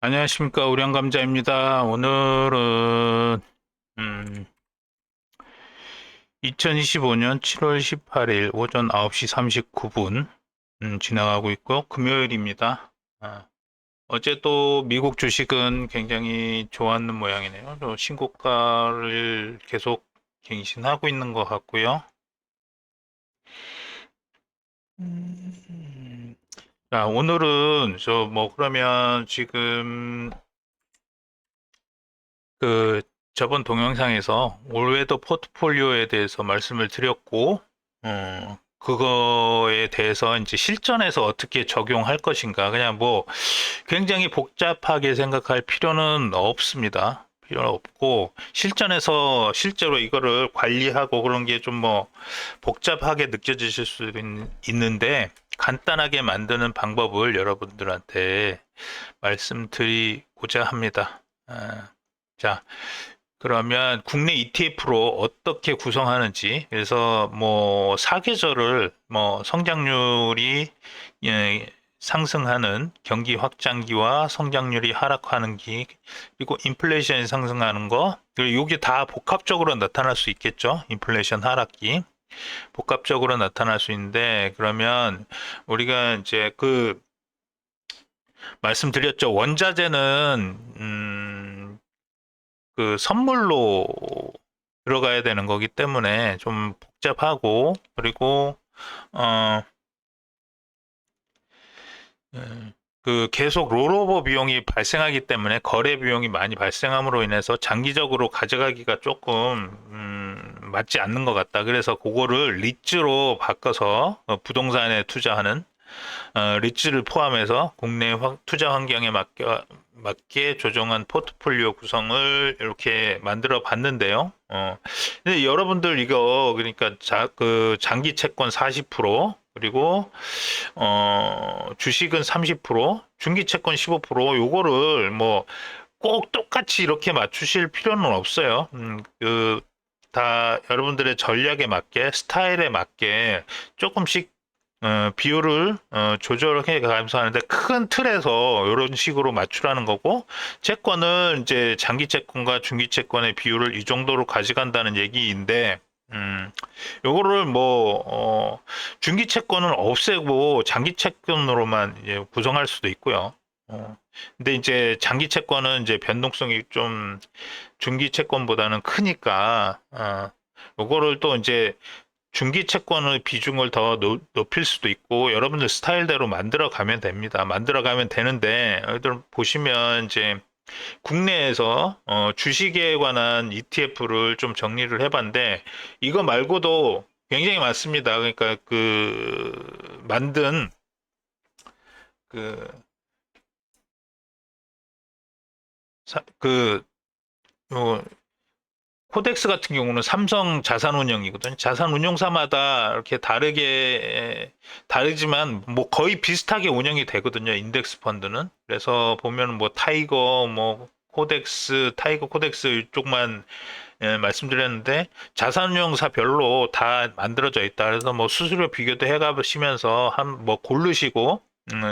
안녕하십니까. 우량감자입니다. 오늘은 2025년 7월 18일 오전 9시 39분 지나가고 있고 금요일입니다. 어제 또 미국 주식은 굉장히 좋았는 모양이네요. 또 신고가를 계속 갱신하고 있는 것 같고요. 자, 오늘은 저 뭐 그러면 지금 그 저번 동영상에서 올웨더 포트폴리오에 대해서 말씀을 드렸고, 그거에 대해서 이제 실전에서 어떻게 적용할 것인가. 그냥 뭐 굉장히 복잡하게 생각할 필요는 없습니다. 필요는 없고, 실전에서 실제로 이거를 관리하고 그런 게 좀 뭐 복잡하게 느껴지실 수 있는데, 간단하게 만드는 방법을 여러분들한테 말씀드리고자 합니다. 자, 그러면 국내 ETF로 어떻게 구성하는지, 그래서 뭐 사계절을 뭐 성장률이 상승하는 경기 확장기와 성장률이 하락하는 기, 그리고 인플레이션이 상승하는 거, 그리고 이게 다 복합적으로 나타날 수 있겠죠. 인플레이션 하락기. 복합적으로 나타날 수 있는데, 그러면 우리가 이제 말씀드렸죠. 원자재는 그 선물로 들어가야 되는 거기 때문에 좀 복잡하고, 그리고 어, 그 계속 롤오버 비용이 발생하기 때문에 거래 비용이 많이 발생함으로 인해서 장기적으로 가져가기가 조금 맞지 않는 것 같다. 그래서 그거를 리츠로 바꿔서 부동산에 투자하는 리츠를 포함해서 국내 투자 환경에 맞게 조정한 포트폴리오 구성을 이렇게 만들어 봤는데요. 근데 여러분들 이거 그러니까 그 장기 채권 40%, 그리고 주식은 30%, 중기 채권 15%, 요거를 뭐 꼭 똑같이 이렇게 맞추실 필요는 없어요. 다 여러분들의 전략에 맞게, 스타일에 맞게 조금씩 비율을 조절해 가면서 하는데, 큰 틀에서 이런 식으로 맞추라는 거고, 채권은 이제 장기 채권과 중기 채권의 비율을 이 정도로 가져간다는 얘기인데, 요거를 뭐 중기 채권은 없애고 장기 채권으로만 이제 구성할 수도 있고요. 근데 이제 장기 채권은 이제 변동성이 좀 중기 채권보다는 크니까, 요거를 또 이제 중기 채권의 비중을 더 높일 수도 있고, 여러분들 스타일대로 만들어 가면 됩니다. 만들어 가면 되는데, 여러분들 보시면 이제 국내에서 주식에 관한 ETF를 좀 정리를 해봤는데, 이거 말고도 굉장히 많습니다. 그러니까 만든 그, 그, 어, 코덱스 같은 경우는 삼성 자산운용이거든요. 자산운용사마다 이렇게 다르지만 뭐 거의 비슷하게 운영이 되거든요. 인덱스 펀드는. 그래서 보면 뭐 타이거, 뭐 코덱스, 타이거 코덱스 이쪽만 말씀드렸는데, 자산운용사별로 다 만들어져 있다. 그래서 뭐 수수료 비교도 해가시면서 한 뭐 고르시고,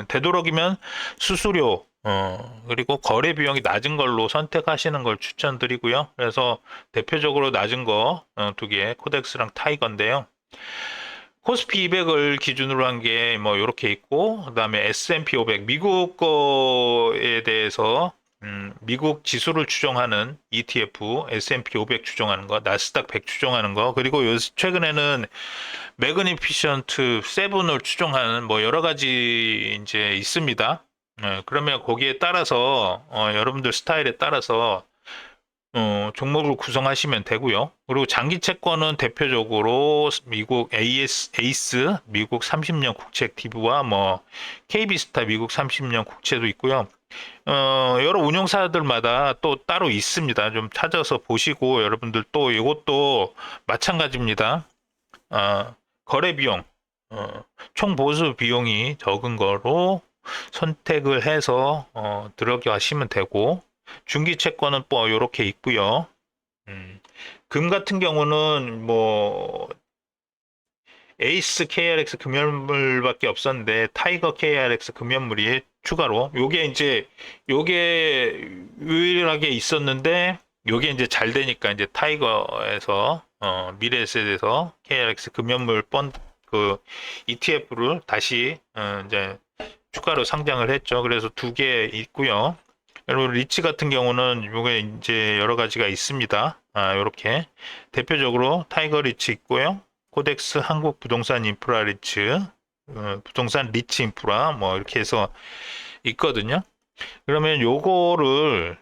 되도록이면 수수료, 그리고 거래 비용이 낮은 걸로 선택하시는 걸 추천드리고요. 그래서 대표적으로 낮은 거 두 개, 코덱스랑 타이거인데요. 코스피 200을 기준으로 한 게 뭐 이렇게 있고, 그다음에 S&P 500 미국 거에 대해서 미국 지수를 추종하는 ETF, S&P 500 추종하는 거, 나스닥 100 추종하는 거, 그리고 최근에는 매그니피션트 7을 추종하는 뭐 여러 가지 이제 있습니다. 그러면 거기에 따라서 여러분들 스타일에 따라서 종목을 구성하시면 되고요. 그리고 장기 채권은 대표적으로 미국 에이스 미국 30년 국채 액티브와 뭐 KB스타 미국 30년 국채도 있고요. 여러 운용사들마다 또 따로 있습니다. 좀 찾아서 보시고, 여러분들 또 이것도 마찬가지입니다. 거래 비용, 총 보수 비용이 적은 거로 선택을 해서 들어가시면 되고, 중기 채권은 뭐 이렇게 있고요. 금 같은 경우는 뭐 에이스 KRX 금연물밖에 없었는데, 타이거 KRX 금연물이 추가로. 요게 유일하게 있었는데, 요게 이제 잘 되니까 이제 타이거에서, 미래에셋에서 KRX 금연물 그 ETF를 다시, 이제 추가로 상장을 했죠. 그래서 두 개 있고요. 여러분 리츠 같은 경우는 요게 이제 여러 가지가 있습니다. 요렇게 대표적으로 타이거 리츠 있고요. 코덱스 한국 부동산 인프라 리츠, 부동산 리츠 인프라 뭐 이렇게 해서 있거든요. 그러면 요거를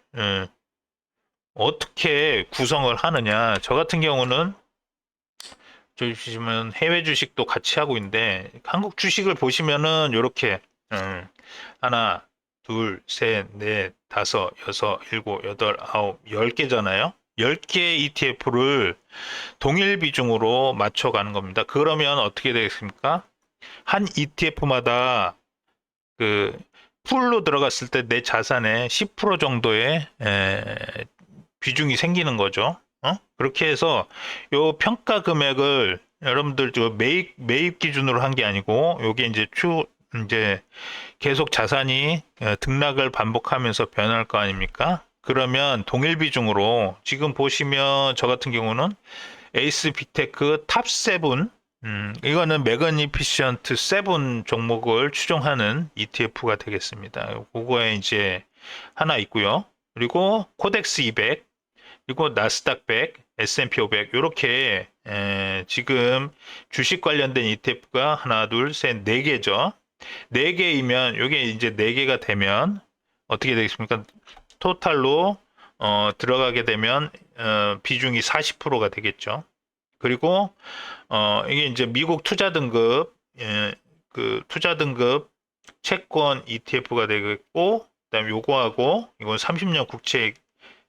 어떻게 구성을 하느냐? 저 같은 경우는 저기 보시면 해외 주식도 같이 하고 있는데 한국 주식을 보시면은 요렇게 하나, 둘, 셋, 넷, 다섯, 여섯, 일곱, 여덟, 아홉, 10개잖아요. 10개 ETF를 동일 비중으로 맞춰가는 겁니다. 그러면 어떻게 되겠습니까? 한 ETF마다 그 풀로 들어갔을 때 내 자산의 10% 정도의 비중이 생기는 거죠. 그렇게 해서 요 평가 금액을 여러분들 매입 기준으로 한 게 아니고 요게 이제 계속 자산이 등락을 반복하면서 변할 거 아닙니까? 그러면 동일 비중으로 지금 보시면 저 같은 경우는 에이스 비테크 탑 7, 이거는 매그니피션트 7 종목을 추종하는 ETF가 되겠습니다. 그거에 이제 하나 있고요. 그리고 코덱스 200, 그리고 나스닥 100, S&P 500 이렇게 지금 주식 관련된 ETF가 하나, 둘, 셋, 네 개죠. 4개이면 이게 이제 4개가 되면 어떻게 되겠습니까? 토탈로 들어가게 되면 비중이 40%가 되겠죠. 그리고 이게 이제 미국 투자 등급 그 투자 등급 채권 ETF가 되겠고, 그다음에 요거하고 이건 30년 국채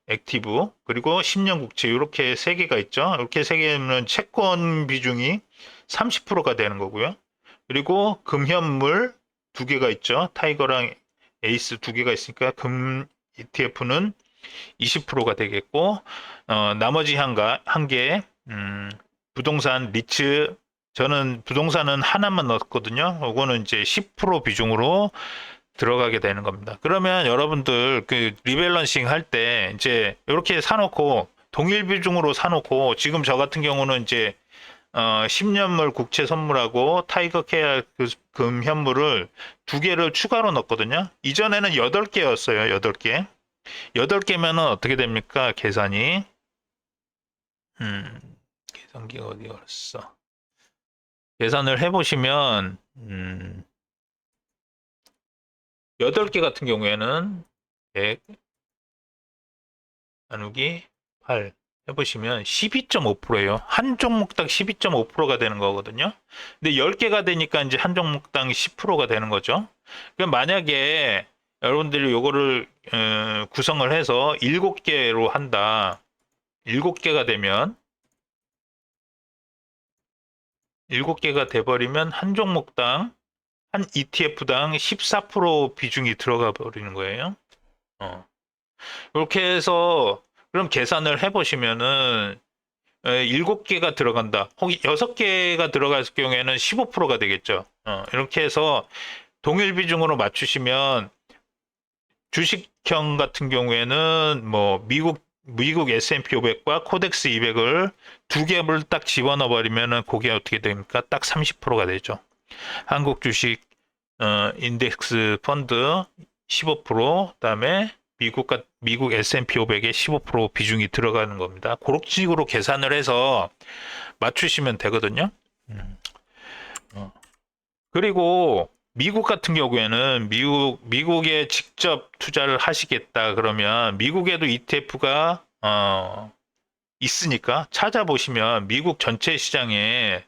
액티브, 그리고 10년 국채 이렇게 세 개가 있죠. 이렇게 세 개는 채권 비중이 30%가 되는 거고요. 그리고 금현물 두 개가 있죠. 타이거랑 에이스 두 개가 있으니까 금 ETF는 20%가 되겠고, 나머지 한 개, 부동산 리츠, 저는 부동산은 하나만 넣었거든요. 이거는 이제 10% 비중으로 들어가게 되는 겁니다. 그러면 여러분들 그 리밸런싱 할 때 이제 이렇게 사놓고 동일 비중으로 사놓고, 지금 저 같은 경우는 이제 10년물 국채 선물하고 타이거 케어 금 현물을 두 개를 추가로 넣었거든요. 이전에는 8개였어요. 8개. 8개면은 어떻게 됩니까? 계산이. 계산기가 어디 갔어? 계산을 해보시면, 8개 같은 경우에는 100 나누기 8 해보시면 12.5%예요. 한 종목당 12.5%가 되는 거거든요. 근데 10개가 되니까 이제 한 종목당 10%가 되는 거죠. 그럼 만약에 여러분들이 요거를 구성을 해서 7개로 한다. 7개가 되면 7개가 돼버리면 한 종목당 한 ETF당 14% 비중이 들어가 버리는 거예요. 이렇게 해서 그럼 계산을 해보시면은 7개가 들어간다. 혹은 6개가 들어갈 경우에는 15%가 되겠죠. 이렇게 해서 동일 비중으로 맞추시면 주식형 같은 경우에는 뭐 미국 S&P 500과 코덱스 200을 두 개를 딱 집어넣어 버리면은 그게 어떻게 됩니까? 딱 30%가 되죠. 한국 주식 인덱스 펀드 15%, 그다음에 미국 S&P 500에 15% 비중이 들어가는 겁니다. 그런 식으로 계산을 해서 맞추시면 되거든요. 그리고 미국 같은 경우에는 미국에 직접 투자를 하시겠다 그러면 미국에도 ETF가 있으니까 찾아보시면 미국 전체 시장에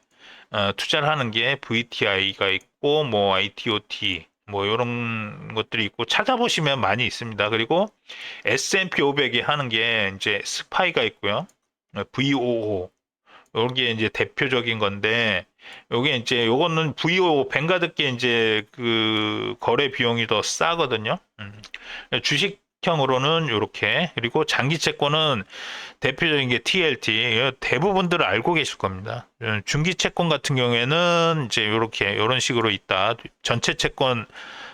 투자를 하는 게 VTI가 있고 뭐 ITOT 뭐 이런 것들이 있고 찾아보시면 많이 있습니다. 그리고 S&P 500이 하는 게 이제 스파이가 있고요. VOO 여기에 이제 대표적인 건데, 요게 이제 요거는 VO 뱅가드 게 이제 그 거래 비용이 더 싸거든요. 주식형으로는 요렇게, 그리고 장기 채권은 대표적인 게 TLT, 대부분들 알고 계실 겁니다. 중기 채권 같은 경우에는 이제 요렇게 요런 식으로 있다. 전체 채권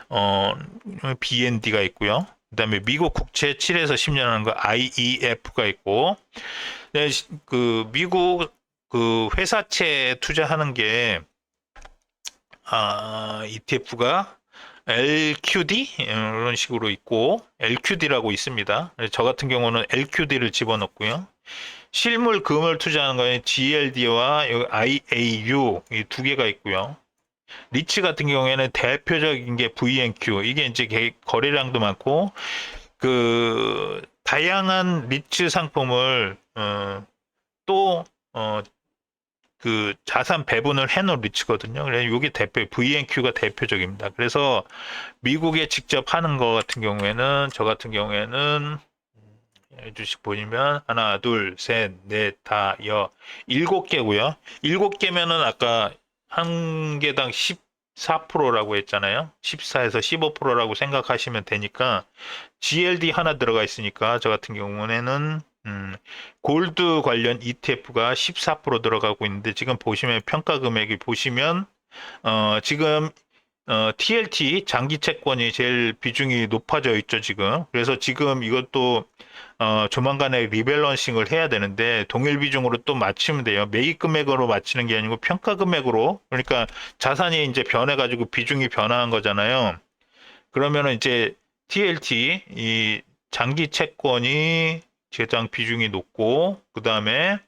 어, BND가 있고요. 그다음에 미국 국채 7에서 10년 하는 거 IEF가 있고, 네, 그 미국 그 회사채 투자하는 게 ETF가 LQD 이런 식으로 있고 LQD라고 있습니다. 저 같은 경우는 LQD를 집어넣고요. 실물 금을 투자하는 거에 GLD와 IAU 이 두 개가 있고요. 리츠 같은 경우에는 대표적인 게 VNQ 이게 이제 거래량도 많고 그 다양한 리츠 상품을 또 그 자산 배분을 해놓은 리츠거든요. 그래서 이게 VNQ가 대표적입니다. 그래서 미국에 직접 하는 거 같은 경우에는 저 같은 경우에는 주식 보시면 하나, 둘, 셋, 넷, 다, 일곱 개고요. 일곱 개면은 아까 한 개당 14%라고 했잖아요. 14에서 15%라고 생각하시면 되니까 GLD 하나 들어가 있으니까 저 같은 경우에는 골드 관련 ETF가 14% 들어가고 있는데 지금 보시면 평가 금액이 보시면 지금 TLT 장기 채권이 제일 비중이 높아져 있죠 지금. 그래서 지금 이것도 조만간에 리밸런싱을 해야 되는데 동일 비중으로 또 맞추면 돼요. 매입 금액으로 맞추는 게 아니고 평가 금액으로. 그러니까 자산이 이제 변해가지고 비중이 변화한 거잖아요. 그러면은 이제 TLT 이 장기 채권이 제장 비중이 높고 그 다음에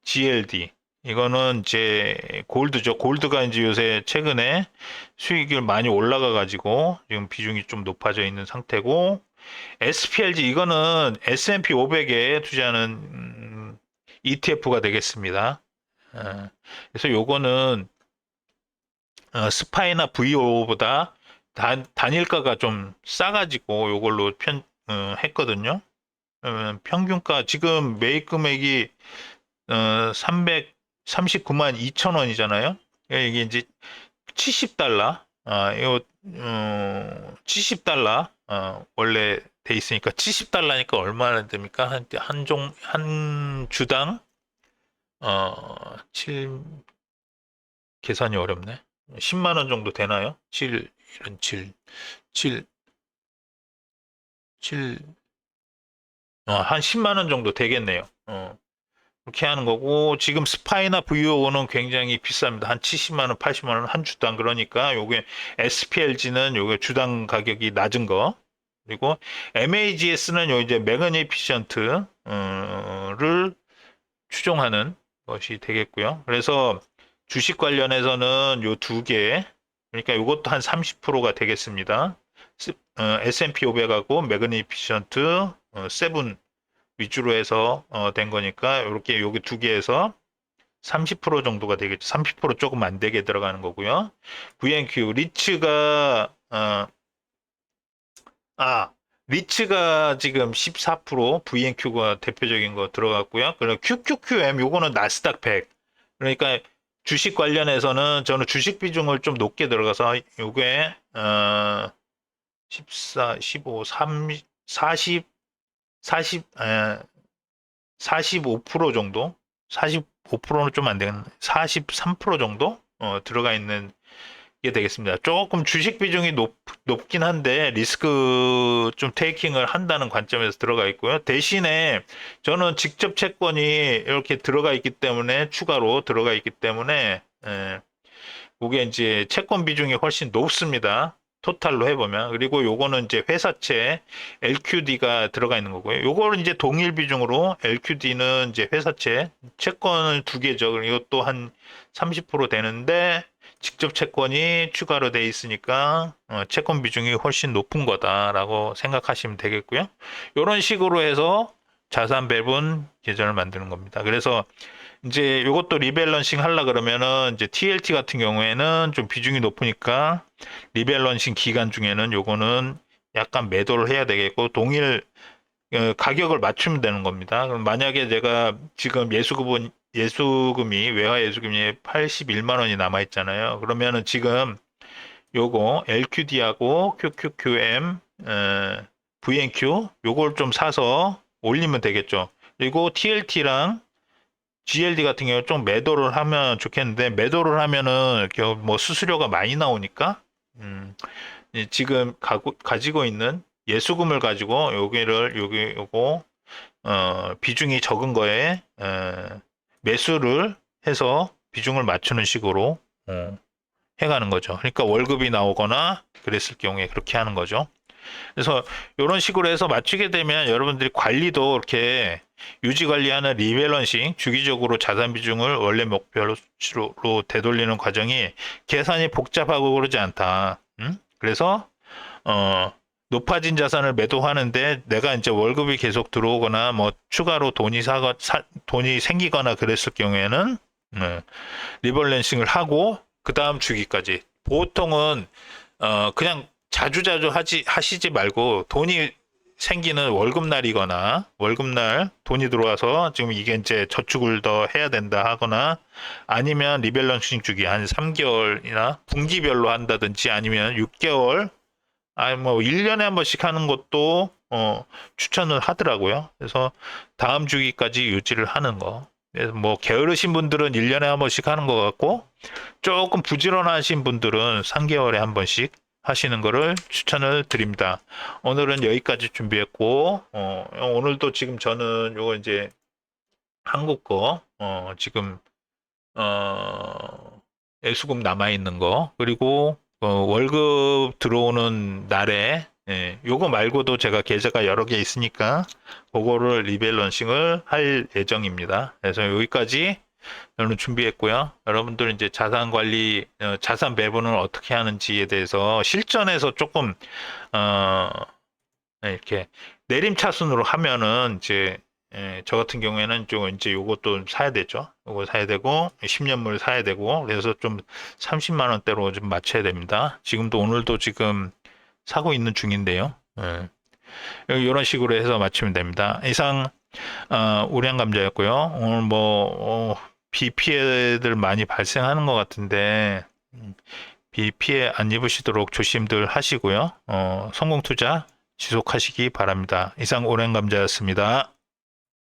GLD 이거는 이제 골드죠. 골드가 이제 요새 최근에 수익이 많이 올라가 가지고 지금 비중이 좀 높아져 있는 상태고 SPLG 이거는 S&P 500에 투자하는 ETF가 되겠습니다. 그래서 요거는 스파이나 VO보다 단일가가 좀 싸가지고 요걸로 했거든요. 평균가 지금 매입 금액이 339만 2천 원이잖아요. 이게 이제 70달러, 이거 70달러 원래 돼 있으니까 70달러니까 얼마나 됩니까? 한 주당 7 계산이 어렵네. 10만 원 정도 되나요? 7 이런 7 7 한 10만 원 정도 되겠네요. 그렇게 하는 거고 지금 스파이나 VO는 굉장히 비쌉니다. 한 70만 원, 80만 원 한 주당 그러니까 요게 SPLG는 요게 주당 가격이 낮은 거 그리고 MAGS는 요 이제 매그니피션트를 추종하는 것이 되겠고요. 그래서 주식 관련해서는 요 두 개 그러니까 요것도 한 30%가 되겠습니다. S&P 500하고 매그니피션트 7 위주로 해서 된 거니까 이렇게 여기 두 개에서 30% 정도가 되겠죠. 30% 조금 안 되게 들어가는 거고요. VNQ 리츠가 리츠가 지금 14% VNQ가 대표적인 거 들어갔고요. 그리고 QQQM 요거는 나스닥 100. 그러니까 주식 관련해서는 저는 주식 비중을 좀 높게 들어가서 요게 14, 15, 30, 40 40, 45% 정도? 45%는 좀 안 되겠네. 43% 정도? 들어가 있는 게 되겠습니다. 조금 주식 비중이 높긴 한데, 리스크 좀 테이킹을 한다는 관점에서 들어가 있고요. 대신에 저는 직접 채권이 이렇게 들어가 있기 때문에, 추가로 들어가 있기 때문에, 그게 이제 채권 비중이 훨씬 높습니다. 토탈로 해보면. 그리고 요거는 이제 회사채 LQD가 들어가 있는 거고요. 요거는 이제 동일 비중으로 LQD는 이제 회사채 채권을 두 개죠. 이것도 한 30% 되는데 직접 채권이 추가로 돼 있으니까 채권 비중이 훨씬 높은 거다라고 생각하시면 되겠고요. 이런 식으로 해서 자산 배분 계좌를 만드는 겁니다. 그래서 이제 이것도 리밸런싱 하려 그러면은 이제 TLT 같은 경우에는 좀 비중이 높으니까 리밸런싱 기간 중에는 요거는 약간 매도를 해야 되겠고 동일 가격을 맞추면 되는 겁니다. 그럼 만약에 제가 지금 예수금이 외화 예수금이 81만 원이 남아 있잖아요. 그러면은 지금 요거 LQD하고 QQQM VNQ 요걸 좀 사서 올리면 되겠죠. 그리고 TLT랑 GLD 같은 경우 좀 매도를 하면 좋겠는데 매도를 하면은 뭐 수수료가 많이 나오니까 지금 가지고 있는 예수금을 가지고 요거 비중이 적은 거에 매수를 해서 비중을 맞추는 식으로 해가는 거죠. 그러니까 월급이 나오거나 그랬을 경우에 그렇게 하는 거죠. 그래서 이런 식으로 해서 맞추게 되면 여러분들이 관리도 이렇게 유지 관리하는 리밸런싱, 주기적으로 자산 비중을 원래 목표로 되돌리는 과정이 계산이 복잡하고 그러지 않다. 그래서 높아진 자산을 매도하는데 내가 이제 월급이 계속 들어오거나 뭐 추가로 돈이 생기거나 그랬을 경우에는 리밸런싱을 하고 그 다음 주기까지 보통은 그냥 자주자주 하시지 말고 돈이 생기는 월급날이거나 월급날 돈이 들어와서 지금 이게 이제 저축을 더 해야 된다 하거나 아니면 리밸런싱 주기 한 3개월이나 분기별로 한다든지 아니면 6개월 아니 뭐 1년에 한 번씩 하는 것도 추천을 하더라고요. 그래서 다음 주기까지 유지를 하는 거. 그래서 뭐 게으르신 분들은 1년에 한 번씩 하는 것 같고 조금 부지런하신 분들은 3개월에 한 번씩 하시는 거를 추천을 드립니다. 오늘은 여기까지 준비했고 오늘도 지금 저는 요거 이제 한국 거 지금 예수금 남아 있는 거 그리고 월급 들어오는 날에 요거 말고도 제가 계좌가 여러 개 있으니까 그거를 리밸런싱을 할 예정입니다. 그래서 여기까지 저는 준비했고요. 여러분들은 이제 자산 관리, 자산 배분을 어떻게 하는지에 대해서 실전에서 조금 이렇게 내림차순으로 하면은 이제 저 같은 경우에는 좀 이제 요것도 사야 되죠. 요거 사야 되고 10년물 사야 되고 그래서 좀 30만 원대로 좀 맞춰야 됩니다. 지금도 오늘도 지금 사고 있는 중인데요. 이런 식으로 해서 맞추면 됩니다. 이상 우량 감자였고요. 오늘 뭐 비 피해들 많이 발생하는 것 같은데 비 피해 안 입으시도록 조심들 하시고요. 성공 투자 지속하시기 바랍니다. 이상 우량 감자였습니다.